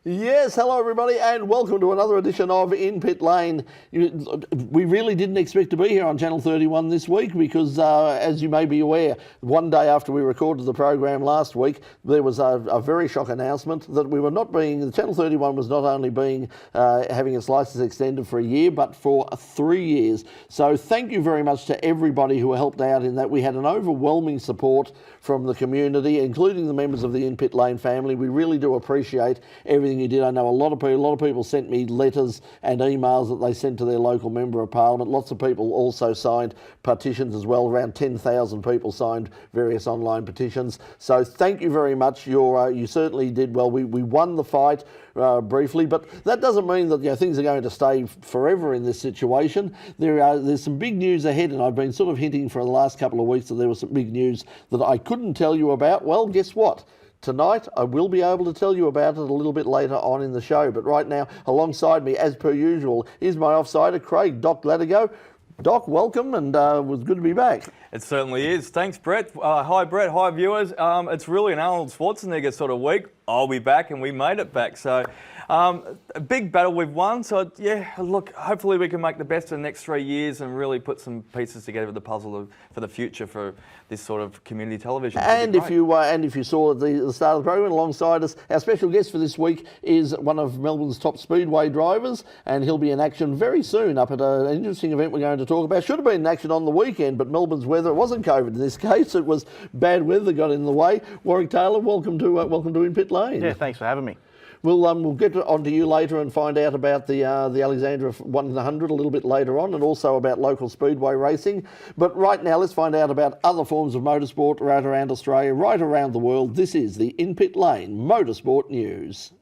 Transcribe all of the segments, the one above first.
Yes, hello everybody and welcome to another edition of In Pit Lane. We really didn't expect to be here on Channel 31 this week because, as you may be aware, one day after we recorded the program last week, there was a very shock announcement that we were not being, Channel 31 was not only being, having its licence extended for a year, but for 3 years. So thank you very much to everybody who helped out in that. We had an overwhelming support from the community, including the members of the In Pit Lane family. We really do appreciate everything you did. I know a lot of people sent me letters and emails that they sent to their local member of parliament. Lots of people also signed petitions as well. Around 10,000 people signed various online petitions. So thank you very much. You certainly did well. We won the fight briefly, but that doesn't mean that things are going to stay forever in this situation. There's some big news ahead, and I've been sort of hinting for the last couple of weeks that there was some big news that I couldn't tell you about. Well, guess what? Tonight, I will be able to tell you about it a little bit later on in the show. But right now, alongside me, as per usual, is my offsider, Craig Doc Latigo. Doc, welcome, and it was good to be back. It certainly is. Thanks, Brett. Hi, Brett. Hi, viewers. It's really an Arnold Schwarzenegger sort of week. I'll be back, and we made it back. So, a big battle we've won. So, yeah, look, hopefully we can make the best of the next 3 years and really put some pieces together of the puzzle for the future for this sort of community television. And if you saw the start of the program, alongside us, our special guest for this week is one of Melbourne's top Speedway drivers, and he'll be in action very soon up at an interesting event we're going to talk about. Should have been in action on the weekend, but Melbourne's weather, it wasn't COVID in this case, it was bad weather that got in the way. Warwick Taylor, welcome to In Pit Lane. Yeah, thanks for having me. We'll get on to you later and find out about the Alexandra 100 a little bit later on, and also about local speedway racing. But right now, let's find out about other forms of motorsport right around Australia, right around the world. This is the In Pit Lane Motorsport News.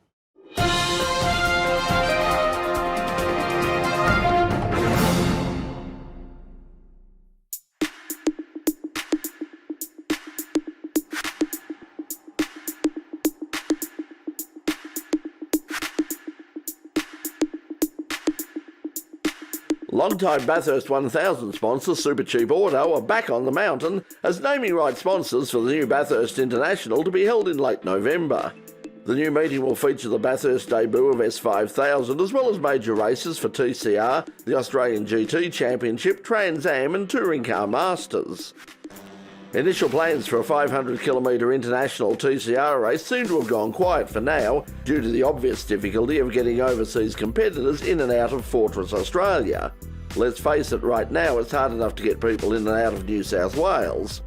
Long-time Bathurst 1000 sponsor Supercheap Auto are back on the mountain as naming rights sponsors for the new Bathurst International to be held in late November. The new meeting will feature the Bathurst debut of S5000 as well as major races for TCR, the Australian GT Championship, Trans Am and Touring Car Masters. Initial plans for a 500km international TCR race seem to have gone quiet for now due to the obvious difficulty of getting overseas competitors in and out of Fortress Australia. Let's face it, right now it's hard enough to get people in and out of New South Wales.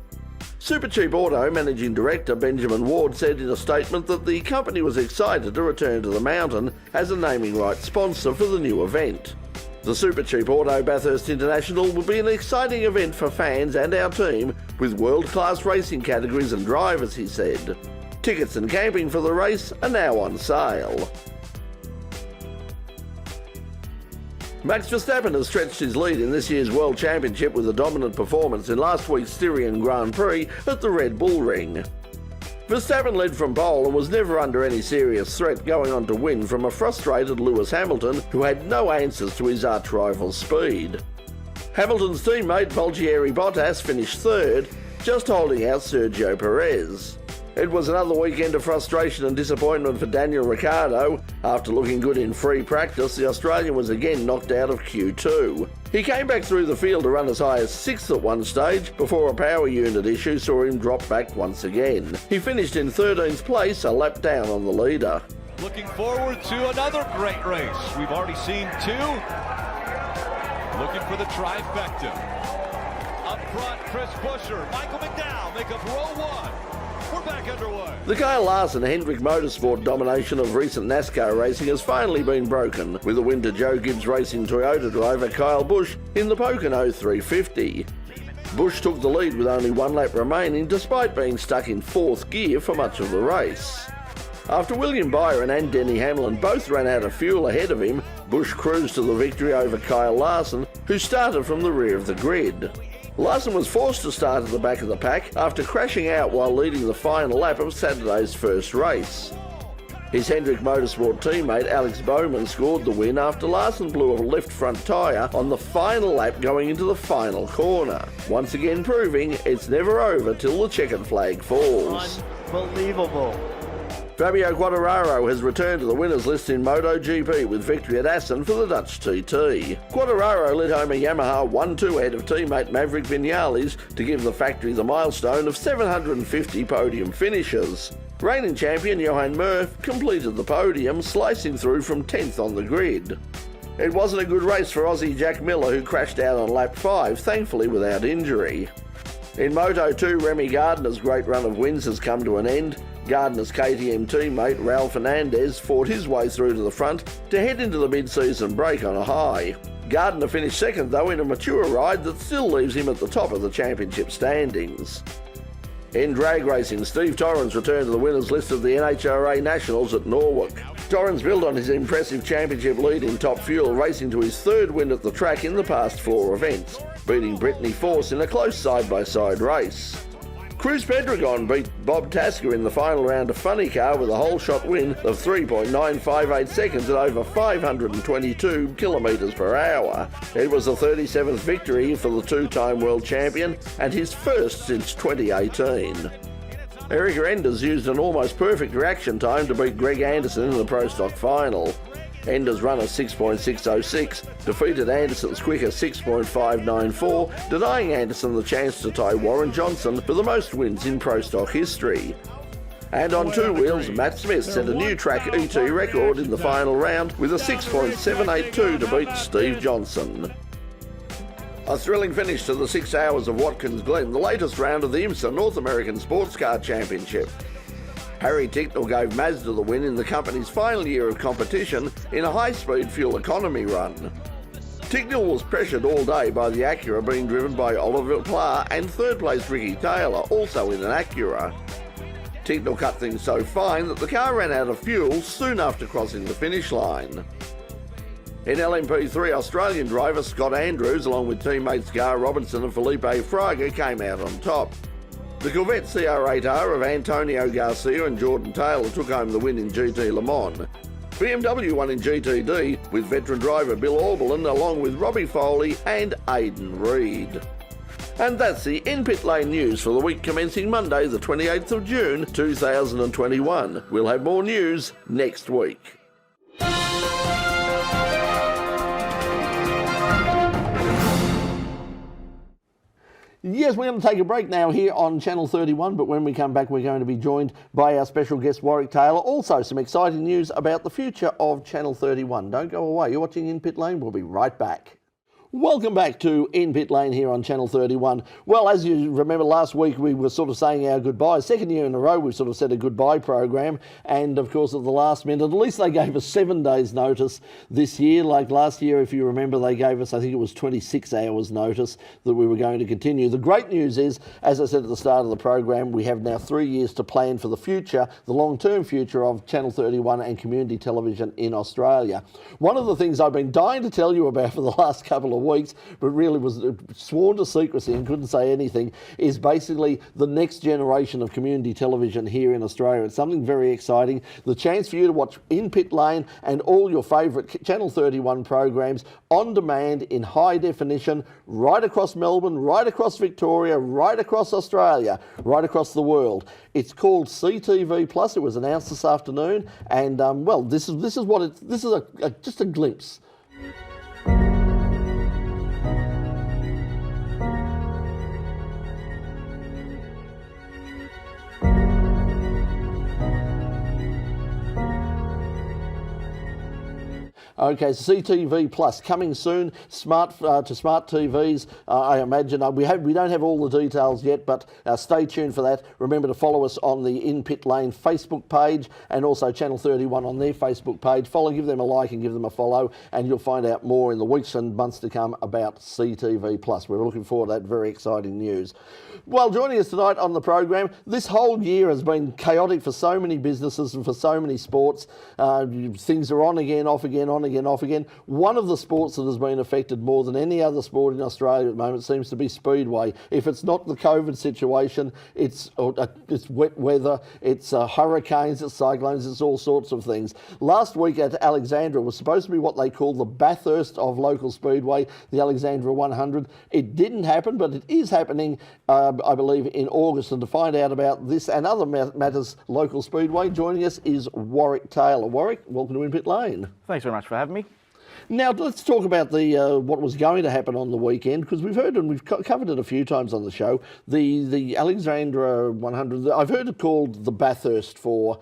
Supercheap Auto Managing Director Benjamin Ward said in a statement that the company was excited to return to the mountain as a naming rights sponsor for the new event. The Supercheap Auto Bathurst International will be an exciting event for fans and our team with world-class racing categories and drivers, he said. Tickets and camping for the race are now on sale. Max Verstappen has stretched his lead in this year's World Championship with a dominant performance in last week's Styrian Grand Prix at the Red Bull Ring. Verstappen led from pole and was never under any serious threat, going on to win from a frustrated Lewis Hamilton who had no answers to his arch-rival's speed. Hamilton's teammate Valtteri Bottas finished third, just holding out Sergio Perez. It was another weekend of frustration and disappointment for Daniel Ricciardo. After looking good in free practice, the Australian was again knocked out of Q2. He came back through the field to run as high as 6th at one stage before a power unit issue saw him drop back once again. He finished in 13th place, a lap down on the leader. Looking forward to another great race. We've already seen two. Looking for the trifecta. Up front, Chris Buescher, Michael McDowell make up row one. We're back underway. The Kyle Larson Hendrick Motorsport domination of recent NASCAR racing has finally been broken, with a win to Joe Gibbs Racing Toyota driver Kyle Busch in the Pocono 350. Busch took the lead with only one lap remaining, despite being stuck in 4th gear for much of the race. After William Byron and Denny Hamlin both ran out of fuel ahead of him, Busch cruised to the victory over Kyle Larson, who started from the rear of the grid. Larson was forced to start at the back of the pack after crashing out while leading the final lap of Saturday's first race. His Hendrick Motorsport teammate Alex Bowman scored the win after Larson blew a left front tyre on the final lap going into the final corner, once again proving it's never over till the checkered flag falls. Unbelievable. Fabio Quartararo has returned to the winners list in MotoGP with victory at Assen for the Dutch TT. Quartararo led home a Yamaha 1-2 ahead of teammate Maverick Vinales to give the factory the milestone of 750 podium finishes. Reigning champion Johan Mir completed the podium, slicing through from 10th on the grid. It wasn't a good race for Aussie Jack Miller, who crashed out on lap 5, thankfully without injury. In Moto2, Remy Gardner's great run of wins has come to an end. Gardner's KTM teammate Raul Fernandez fought his way through to the front to head into the mid-season break on a high. Gardner finished second though in a mature ride that still leaves him at the top of the championship standings. In drag racing, Steve Torrens returned to the winners list of the NHRA Nationals at Norwick. Torrens built on his impressive championship lead in Top Fuel, racing to his third win at the track in the past 4 events, beating Brittany Force in a close side-by-side race. Cruz Pedregon beat Bob Tasker in the final round of Funny Car with a whole-shot win of 3.958 seconds at over 522 kilometres per hour. It was the 37th victory for the two-time world champion and his first since 2018. Eric Enders used an almost perfect reaction time to beat Greg Anderson in the Pro Stock final. Enders' run of 6.606 defeated Anderson's quicker 6.594, denying Anderson the chance to tie Warren Johnson for the most wins in Pro Stock history. And on two wheels, Matt Smith set a new track ET record in the final round with a 6.782 to beat Steve Johnson. A thrilling finish to the 6 hours of Watkins Glen, the latest round of the IMSA North American Sports Car Championship. Harry Ticknell gave Mazda the win in the company's final year of competition in a high-speed fuel economy run. Ticknell was pressured all day by the Acura being driven by Oliver Pla and third-place Ricky Taylor, also in an Acura. Ticknell cut things so fine that the car ran out of fuel soon after crossing the finish line. In LMP3, Australian driver Scott Andrews, along with teammates Gar Robinson and Felipe Fraga, came out on top. The Corvette CR8R of Antonio Garcia and Jordan Taylor took home the win in GT Le Mans. BMW won in GTD with veteran driver Bill Auberlin along with Robbie Foley and Aidan Reid. And that's the In Pit Lane news for the week commencing Monday the 28th of June 2021. We'll have more news next week. Yes, we're going to take a break now here on Channel 31, but when we come back, we're going to be joined by our special guest, Warwick Taylor. Also, some exciting news about the future of Channel 31. Don't go away. You're watching In Pit Lane. We'll be right back. Welcome back to In Pit Lane here on Channel 31. Well, as you remember, last week we were sort of saying our goodbyes. Second year in a row we've sort of said a goodbye program, and of course at the last minute, at least they gave us 7 days notice this year. Like last year, if you remember, they gave us, I think it was 26 hours notice that we were going to continue. The great news is, as I said at the start of the program, we have now 3 years to plan for the future, the long-term future of Channel 31 and community television in Australia. One of the things I've been dying to tell you about for the last couple of weeks, but really was sworn to secrecy and couldn't say anything, is basically the next generation of community television here in Australia. It's something very exciting. The chance for you to watch In Pit Lane and all your favourite Channel 31 programs on demand in high definition right across Melbourne, right across Victoria, right across Australia, right across the world. It's called CTV Plus. It was announced this afternoon, and well, this is just a glimpse. Okay, so CTV Plus coming soon, to smart TVs. I imagine we don't have all the details yet, but stay tuned for that. Remember to follow us on the In Pit Lane Facebook page and also Channel 31 on their Facebook page. Give them a like and give them a follow, and you'll find out more in the weeks and months to come about CTV Plus. We're looking forward to that very exciting news. Well, joining us tonight on the program, this whole year has been chaotic for so many businesses and for so many sports. Things are on again, off again, on again. again, off again. One of the sports that has been affected more than any other sport in Australia at the moment seems to be Speedway. If it's not the COVID situation, it's wet weather, it's hurricanes, it's cyclones, it's all sorts of things. Last week at Alexandra was supposed to be what they call the Bathurst of local Speedway, the Alexandra 100. It didn't happen, but it is happening, I believe, in August. And to find out about this and other matters local Speedway, joining us is Warwick Taylor. Warwick, welcome to In Pit Lane. Thanks very much for having me. Now, let's talk about the what was going to happen on the weekend, because we've heard, and we've covered it a few times on the show, the Alexandra 100, I've heard it called the Bathurst for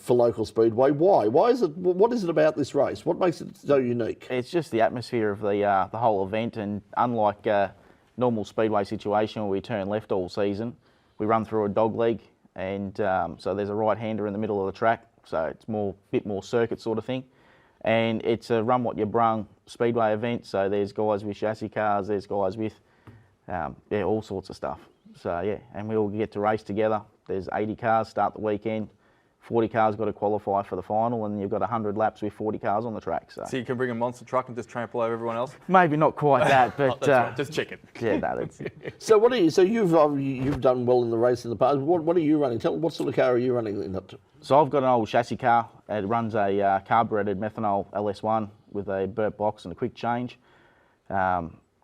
local Speedway. Why? Why is it? What is it about this race? What makes it so unique? It's just the atmosphere of the whole event, and unlike a normal Speedway situation where we turn left all season, we run through a dog leg, and so there's a right-hander in the middle of the track, so it's bit more circuit sort of thing. And it's a run what you brung Speedway event, so there's guys with chassis cars, there's guys with all sorts of stuff. So yeah, and we all get to race together. There's 80 cars start the weekend, 40 cars got to qualify for the final, and you've got 100 laps with 40 cars on the track. So you can bring a monster truck and just trample over everyone else? Maybe not quite that, but that's right. Just chicken. Yeah, no, that's it. So what are you? So you've done well in the race in the past. What are you running? What sort of car are you running in it? So I've got an old chassis car. It runs a carburetted methanol LS1 with a Burt box and a quick change.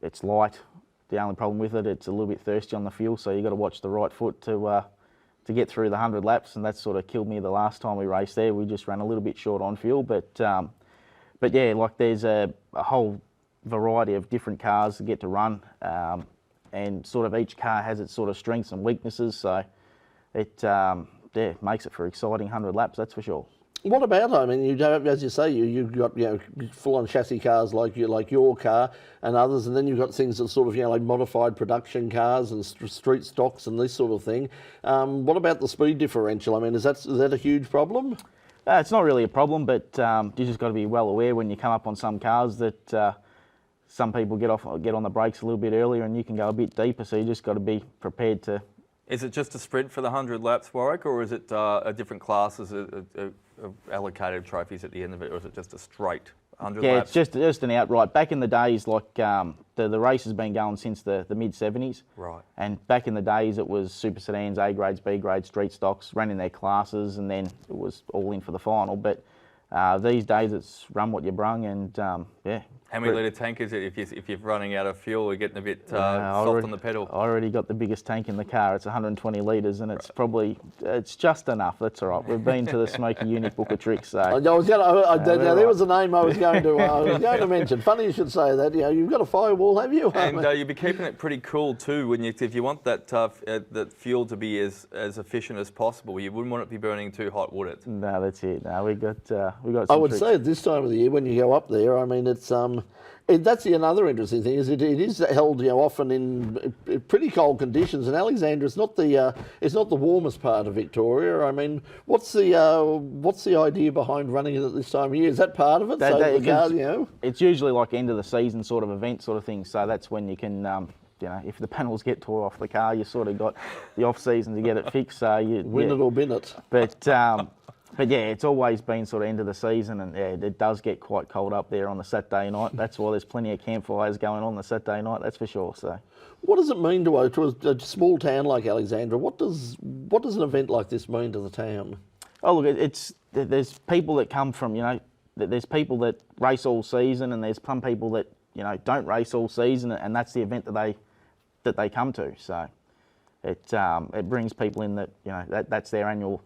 It's light. The only problem with it, it's a little bit thirsty on the fuel, so you've got to watch the right foot to get through the 100 laps, and that sort of killed me the last time we raced there. We just ran a little bit short on fuel, but yeah, like there's a whole variety of different cars to get to run, and sort of each car has its sort of strengths and weaknesses, so it makes it for exciting 100 laps, that's for sure. What about, I mean, you have, as you say, you've got full-on chassis cars like your car and others, and then you've got things that sort of like modified production cars and street stocks and this sort of thing. What about the speed differential? I mean, is that a huge problem? It's not really a problem, but you just got to be well aware when you come up on some cars that some people get on the brakes a little bit earlier, and you can go a bit deeper. So you just got to be prepared to. Is it just a sprint for the 100 laps, Warwick, or is it a different classes of allocated trophies at the end of it, or is it just a straight 100 laps? Yeah, it's just an outright. Back in the days, like the race has been going since the mid-70s. Right. And back in the days, it was super sedans, A grades, B grades, street stocks, ran in their classes, and then it was all in for the final. But these days, it's run what you brung, and yeah. How many litre tank is it if you're running out of fuel, you're getting a bit soft on the pedal? I already got the biggest tank in the car. It's 120 litres, and it's just enough. That's all right. We've been to the Smoky Unit book of tricks. So there was a name I was going to mention. Funny you should say that. You've got a firewall, have you? And you'll be keeping it pretty cool too. If you want that fuel to be as efficient as possible, you wouldn't want it to be burning too hot, would it? No, that's it. No, we got. I would say at this time of the year, when you go up there, I mean, it's that's another interesting thing. Is it is held often in pretty cold conditions, and Alexandra is not the warmest part of Victoria. I mean, what's the idea behind running it at this time of year? Is that part of it? It's usually like end of the season sort of event sort of thing. So that's when you can. If the panels get tore off the car, you sort of got the off season to get it fixed. So you win it or bin it. But yeah, it's always been sort of end of the season, and yeah, it does get quite cold up there on the Saturday night. That's why there's plenty of campfires going on the Saturday night, that's for sure. So, what does it mean to a small town like Alexandra? What does an event like this mean to the town? Oh look, there's people that come from there's people that race all season, and there's some people that don't race all season, and that's the event that they come to. So it brings people in that that's their annual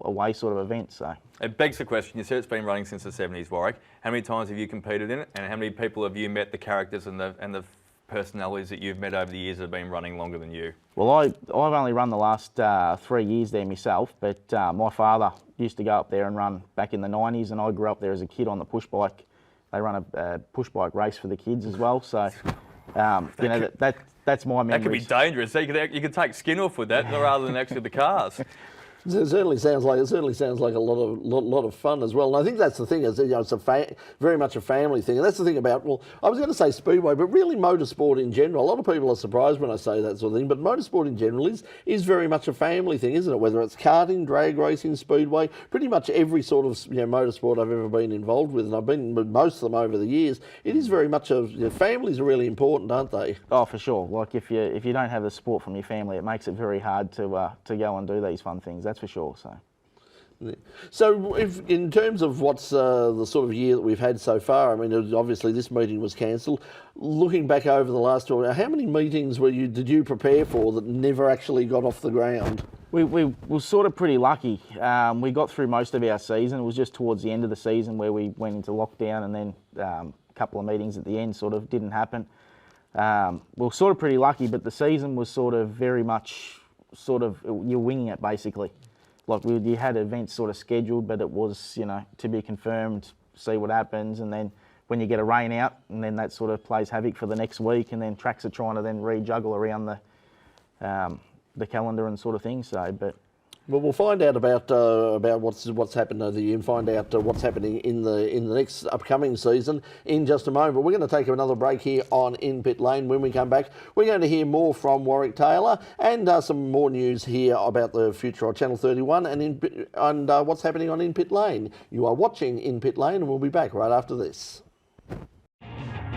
away sort of event. So it begs the question. You said it's been running since the 70s, Warwick. How many times have you competed in it, and how many people have you met, the characters and the personalities that you've met over the years that have been running longer than you? Well, I've only run the last 3 years there myself, but my father used to go up there and run back in the 90s, and I grew up there as a kid on the push bike. They run a push bike race for the kids as well, so that's my memories. That could be dangerous. You could take skin off with that rather than actually the cars. It certainly sounds like a lot of fun as well. And I think that's the thing, is, you know, it's very much a family thing. And that's the thing about, well, I was going to say Speedway, but really motorsport in general. A lot of people are surprised when I say that sort of thing, but motorsport in general is very much a family thing, isn't it? Whether it's karting, drag racing, Speedway, pretty much every sort of, you know, motorsport I've ever been involved with, and I've been with most of them over the years. It is very much families are really important, aren't they? Oh, for sure. Like if you don't have the support from your family, it makes it very hard to go and do these fun things. That's for sure. So, if in terms of what's the sort of year that we've had so far, I mean, obviously this meeting was cancelled. Looking back over the last tour, how many meetings did you prepare for that never actually got off the ground? We were sort of pretty lucky. We got through most of our season. It was just towards the end of the season where we went into lockdown, and then a couple of meetings at the end sort of didn't happen. We were sort of pretty lucky, but the season was sort of very much you're winging it basically. Like you had events sort of scheduled, but it was, you know, to be confirmed, see what happens, and then when you get a rain out, and then that sort of plays havoc for the next week, and then tracks are trying to then rejuggle around the calendar and sort of thing. So, but. Well, we'll find out about what's happened over the year, and find out what's happening in the next upcoming season in just a moment. But we're going to take another break here on In Pit Lane. When we come back, we're going to hear more from Warwick Taylor and some more news here about the future of Channel 31 and what's happening on In Pit Lane. You are watching In Pit Lane, and we'll be back right after this.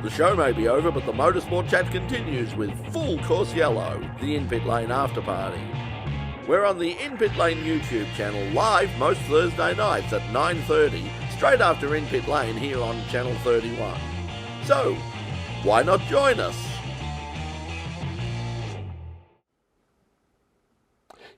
The show may be over, but the motorsport chat continues with Full Course Yellow, the In Pit Lane after party. We're on the In Pit Lane YouTube channel, live most Thursday nights at 9:30, straight after In Pit Lane here on Channel 31. So, why not join us?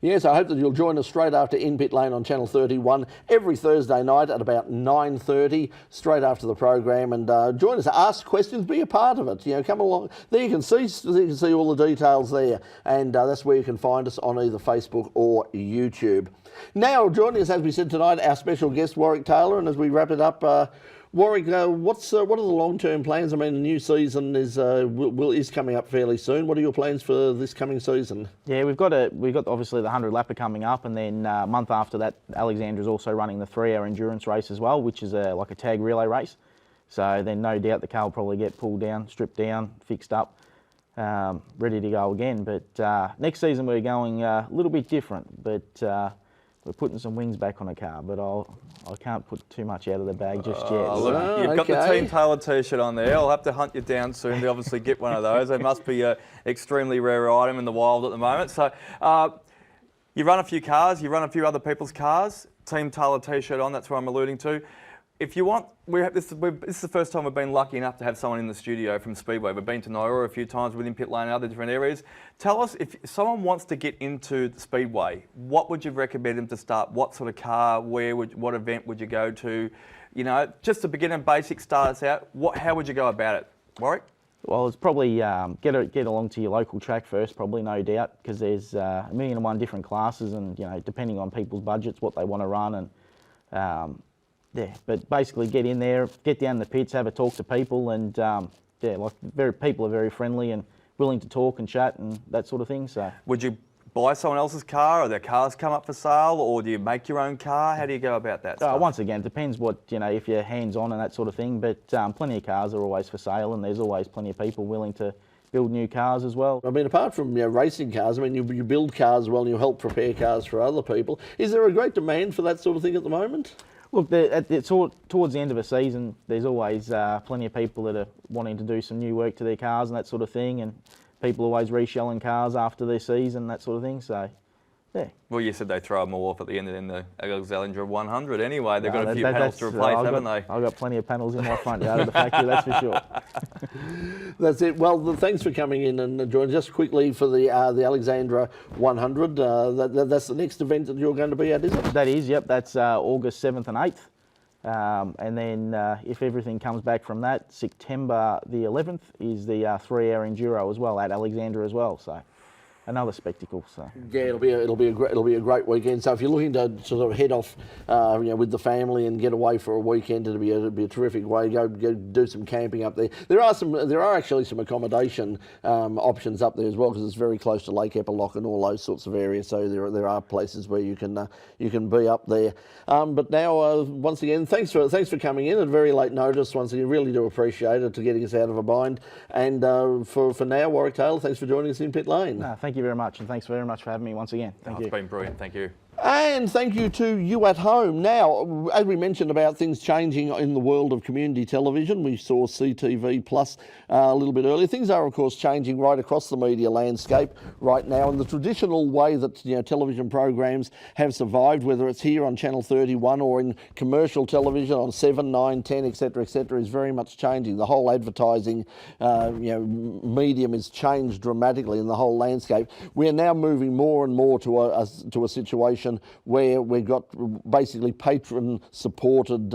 Yes, I hope that you'll join us straight after In Pit Lane on Channel 31 every Thursday night at about 9:30, straight after the program, and join us, ask questions, be a part of it. You know, come along. There you can see all the details there, and that's where you can find us on either Facebook or YouTube. Now, joining us, as we said tonight, our special guest Warwick Taylor, and as we wrap it up, Warwick, what are the long-term plans? I mean, the new season is coming up fairly soon. What are your plans for this coming season? Yeah, we've got obviously the 100 lapper coming up, and then a month after that, Alexandra is also running the 3-hour endurance race as well, which is like a tag relay race. So then, no doubt, the car will probably get pulled down, stripped down, fixed up, ready to go again. But next season we're going a little bit different, but we're putting some wings back on the car, but I can't put too much out of the bag just yet. Look, you've got the Team Taylor t-shirt on there. I'll have to hunt you down soon to obviously get one of those. They must be an extremely rare item in the wild at the moment. So you run a few cars, you run a few other people's cars, Team Taylor t-shirt on, that's what I'm alluding to. If you want, this is the first time we've been lucky enough to have someone in the studio from Speedway. We've been to Naira a few times within Pit Lane and other different areas. Tell us, if someone wants to get into the Speedway, what would you recommend them to start? What sort of car? What event would you go to? You know, just to begin a basic start us out, how would you go about it? Warwick? Well, it's probably get along to your local track first, probably, no doubt, because there's 1,000,001 different classes, and you know, depending on people's budgets, what they want to run, and yeah, but basically get in there, get down the pits, have a talk to people, and people are very friendly and willing to talk and chat and that sort of thing. So, would you buy someone else's car, or their cars come up for sale, or do you make your own car? How do you go about that stuff? Once again, it depends what, you know, if you're hands-on and that sort of thing. But plenty of cars are always for sale, and there's always plenty of people willing to build new cars as well. I mean, apart from racing cars, I mean, you build cars as well, and you help prepare cars for other people. Is there a great demand for that sort of thing at the moment? Look, towards the end of a season, there's always plenty of people that are wanting to do some new work to their cars and that sort of thing, and people always reshelling cars after their season, that sort of thing. So, yeah. Well, you said they throw them all off at the end of the Alexandra 100 anyway. They've got a few panels to replace, haven't they? I've got plenty of panels in my front yard of the factory, that's for sure. That's it. Well, thanks for coming in and joining. Just quickly for the Alexandra 100, that's the next event that you're going to be at, is it? That is, yep. That's August 7th and 8th. And then if everything comes back from that, September the 11th is the 3-hour enduro as well at Alexandra as well. So. another spectacle. So Yeah, it'll be a great weekend. So if you're looking to sort of head off, with the family and get away for a weekend, it'll be a terrific way. Go do some camping up there. There are actually some accommodation options up there as well, because it's very close to Lake Eppalock and all those sorts of areas. So there are places where you can be up there. But now once again, thanks for coming in at very late notice. Once again, really do appreciate it, to getting us out of a bind. And for now, Warwick Taylor, thanks for joining us in Pit Lane. no, thank you very much, and thanks very much for having me once again. Thank you. It's been brilliant. Thank you. And thank you to you at home. Now, as we mentioned about things changing in the world of community television, we saw CTV Plus a little bit earlier. Things are, of course, changing right across the media landscape right now. And the traditional way that television programs have survived, whether it's here on Channel 31 or in commercial television on 7, 9, 10, etc., is very much changing. The whole advertising, medium has changed dramatically in the whole landscape. We are now moving more and more to a situation where we've got basically patron supported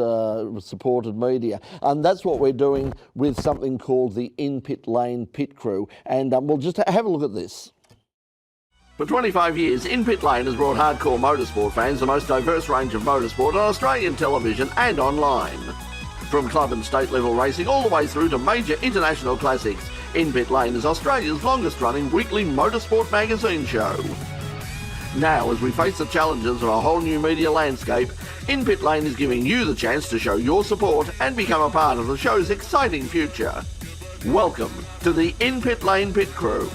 media, and that's what we're doing with something called the In Pit Lane Pitcrew. And we'll just have a look at this. For 25 years, In Pit Lane has brought hardcore motorsport fans the most diverse range of motorsport on Australian television and online. From club and state level racing all the way through to major international classics, In Pit Lane is Australia's longest running weekly motorsport magazine show. Now, as we face the challenges of a whole new media landscape, In Pit Lane is giving you the chance to show your support and become a part of the show's exciting future. Welcome to the In Pit Lane Pit Crew.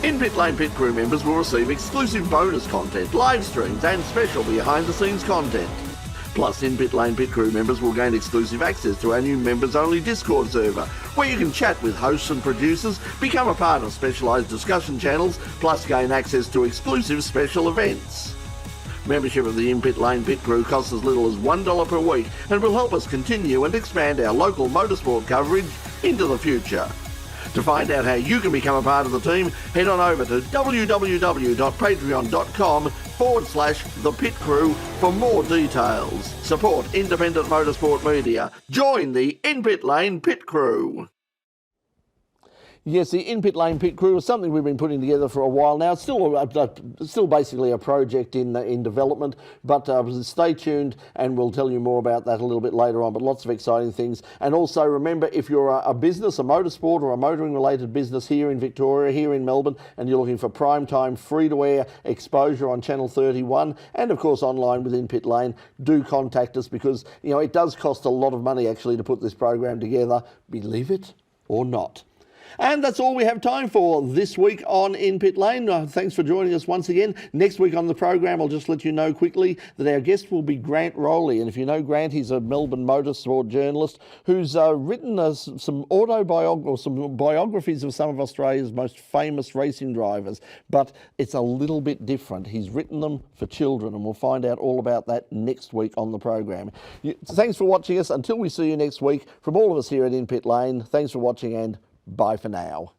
In Pit Lane Pit Crew members will receive exclusive bonus content, live streams and special behind-the-scenes content. Plus, In Pit Lane Pit Crew members will gain exclusive access to our new members-only Discord server, where you can chat with hosts and producers, become a part of specialised discussion channels, plus gain access to exclusive special events. Membership of the In Pit Lane Pit Crew costs as little as $1 per week and will help us continue and expand our local motorsport coverage into the future. To find out how you can become a part of the team, head on over to www.patreon.com/The Pit Crew for more details. Support independent motorsport media. Join the In Pit Lane Pit Crew. Yes, the In Pit Lane Pit Crew is something we've been putting together for a while now. It's still basically a project in development, but stay tuned and we'll tell you more about that a little bit later on, but lots of exciting things. And also remember, if you're a business, a motorsport or a motoring related business here in Victoria, here in Melbourne, and you're looking for primetime free-to-air exposure on Channel 31 and of course online with In Pit Lane, do contact us, because it does cost a lot of money actually to put this program together, believe it or not. And that's all we have time for this week on In Pit Lane. Thanks for joining us once again. Next week on the program, I'll just let you know quickly that our guest will be Grant Rowley. And if you know Grant, he's a Melbourne motorsport journalist who's written some biographies of some of Australia's most famous racing drivers. But it's a little bit different. He's written them for children, and we'll find out all about that next week on the program. Thanks for watching us. Until we see you next week, from all of us here at In Pit Lane, thanks for watching and bye for now.